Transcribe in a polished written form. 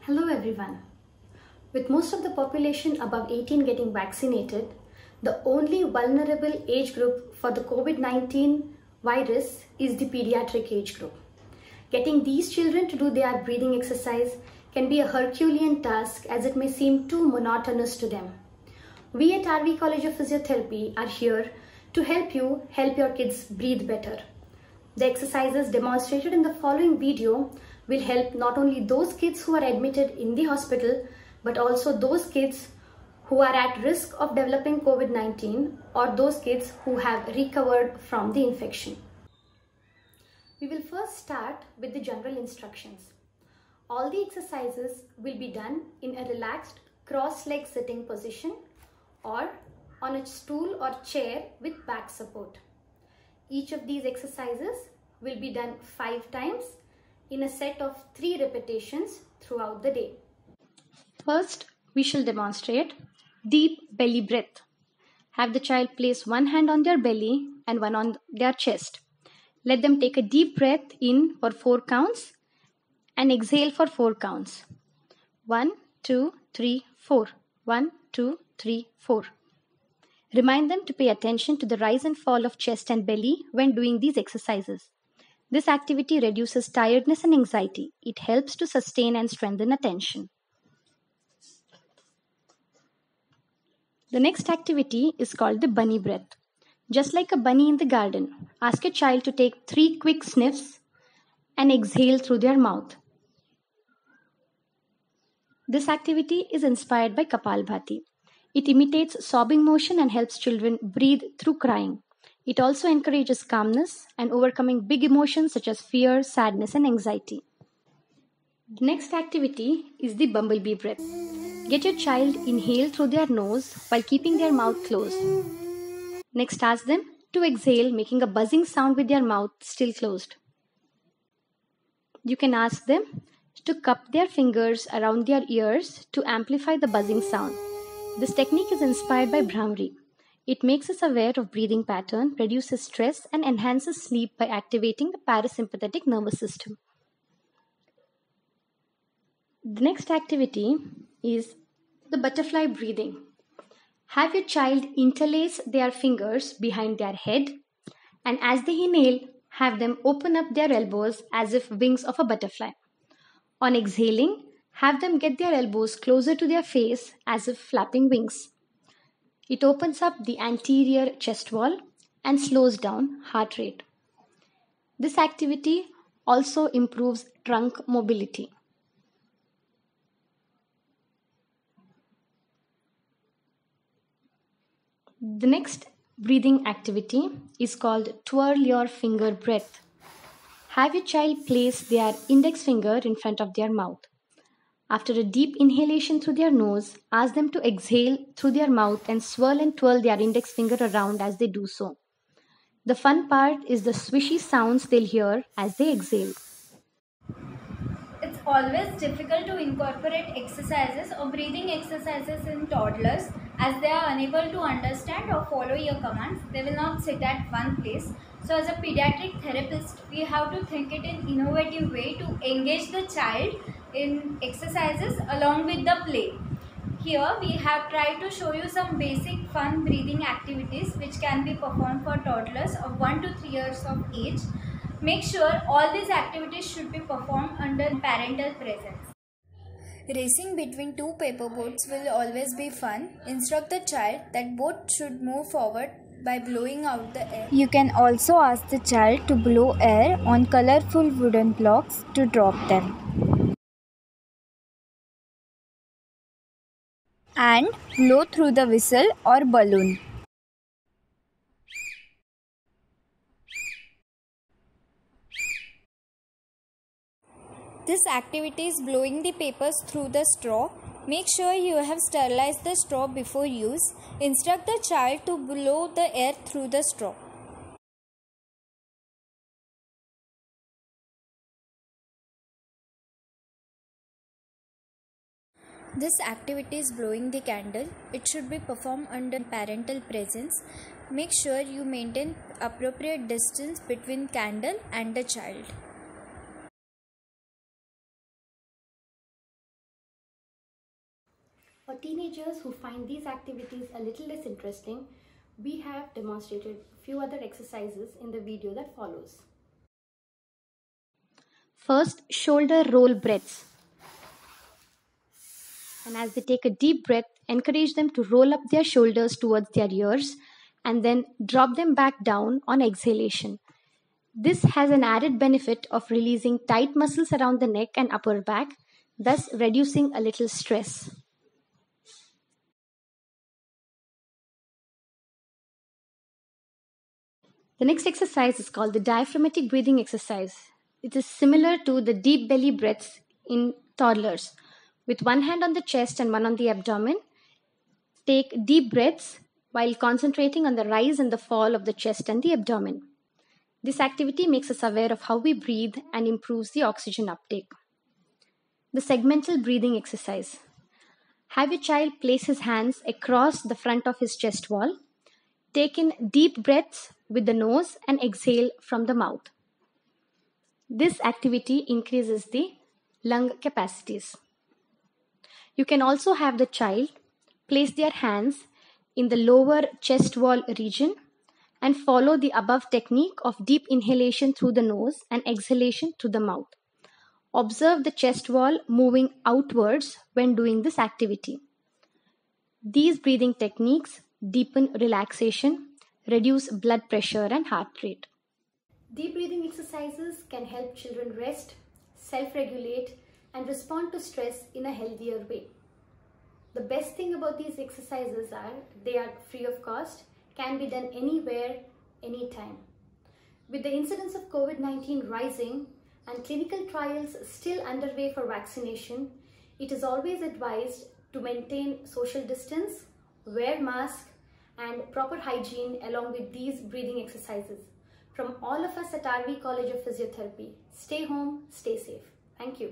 Hello everyone. With most of the population above 18 getting vaccinated, the only vulnerable age group for the COVID-19 virus is the pediatric age group. Getting these children to do their breathing exercise can be a Herculean task as it may seem too monotonous to them. We at RV College of Physiotherapy are here to help you help your kids breathe better. The exercises demonstrated in the following video will help not only those kids who are admitted in the hospital, but also those kids who are at risk of developing COVID-19 or those kids who have recovered from the infection. We will first start with the general instructions. All the exercises will be done in a relaxed cross-leg sitting position or on a stool or chair with back support. Each of these exercises will be done 5 times in a set of 3 repetitions throughout the day. First, we shall demonstrate deep belly breath. Have the child place one hand on their belly and one on their chest. Let them take a deep breath in for 4 counts and exhale for 4 counts. 1, 2, 3, 4. 1, 2, 3, 4. Remind them to pay attention to the rise and fall of chest and belly when doing these exercises. This activity reduces tiredness and anxiety. It helps to sustain and strengthen attention. The next activity is called the bunny breath. Just like a bunny in the garden, ask a child to take 3 quick sniffs and exhale through their mouth. This activity is inspired by Kapalbhati. It imitates sobbing motion and helps children breathe through crying. It also encourages calmness and overcoming big emotions such as fear, sadness, and anxiety. The next activity is the bumblebee breath. Get your child inhale through their nose while keeping their mouth closed. Next, ask them to exhale, making a buzzing sound with their mouth still closed. You can ask them to cup their fingers around their ears to amplify the buzzing sound. This technique is inspired by Bhramri. It makes us aware of breathing pattern, reduces stress, and enhances sleep by activating the parasympathetic nervous system. The next activity is the butterfly breathing. Have your child interlace their fingers behind their head, and as they inhale, have them open up their elbows as if wings of a butterfly. On exhaling, have them get their elbows closer to their face as if flapping wings. It opens up the anterior chest wall and slows down heart rate. This activity also improves trunk mobility. The next breathing activity is called twirl your finger breath. Have your child place their index finger in front of their mouth. After a deep inhalation through their nose, ask them to exhale through their mouth and swirl and twirl their index finger around as they do so. The fun part is the swishy sounds they'll hear as they exhale. It's always difficult to incorporate exercises or breathing exercises in toddlers as they are unable to understand or follow your commands. They will not sit at one place. So as a pediatric therapist, we have to think it in innovative way to engage the child in exercises along with the play. Here we have tried to show you some basic fun breathing activities which can be performed for toddlers of 1 to 3 years of age. Make sure all these activities should be performed under parental presence. Racing between 2 paper boats will always be fun. Instruct the child that boat should move forward by blowing out the air. You can also ask the child to blow air on colorful wooden blocks to drop them. And blow through the whistle or balloon. This activity is blowing the papers through the straw. Make sure you have sterilized the straw before use. Instruct the child to blow the air through the straw. This activity is blowing the candle. It should be performed under parental presence. Make sure you maintain appropriate distance between candle and the child. For teenagers who find these activities a little less interesting, we have demonstrated a few other exercises in the video that follows. First, shoulder roll breaths. And as they take a deep breath, encourage them to roll up their shoulders towards their ears and then drop them back down on exhalation. This has an added benefit of releasing tight muscles around the neck and upper back, thus reducing a little stress. The next exercise is called the diaphragmatic breathing exercise. It is similar to the deep belly breaths in toddlers. With one hand on the chest and one on the abdomen, take deep breaths while concentrating on the rise and the fall of the chest and the abdomen. This activity makes us aware of how we breathe and improves the oxygen uptake. The segmental breathing exercise. Have your child place his hands across the front of his chest wall. Take in deep breaths with the nose and exhale from the mouth. This activity increases the lung capacities. You can also have the child place their hands in the lower chest wall region and follow the above technique of deep inhalation through the nose and exhalation through the mouth. Observe the chest wall moving outwards when doing this activity. These breathing techniques deepen relaxation, reduce blood pressure and heart rate. Deep breathing exercises can help children rest, self-regulate, and respond to stress in a healthier way. The best thing about these exercises are they are free of cost, can be done anywhere, anytime. With the incidence of COVID-19 rising and clinical trials still underway for vaccination, it is always advised to maintain social distance, wear masks, and proper hygiene along with these breathing exercises. From all of us at RV College of Physiotherapy, stay home, stay safe. Thank you.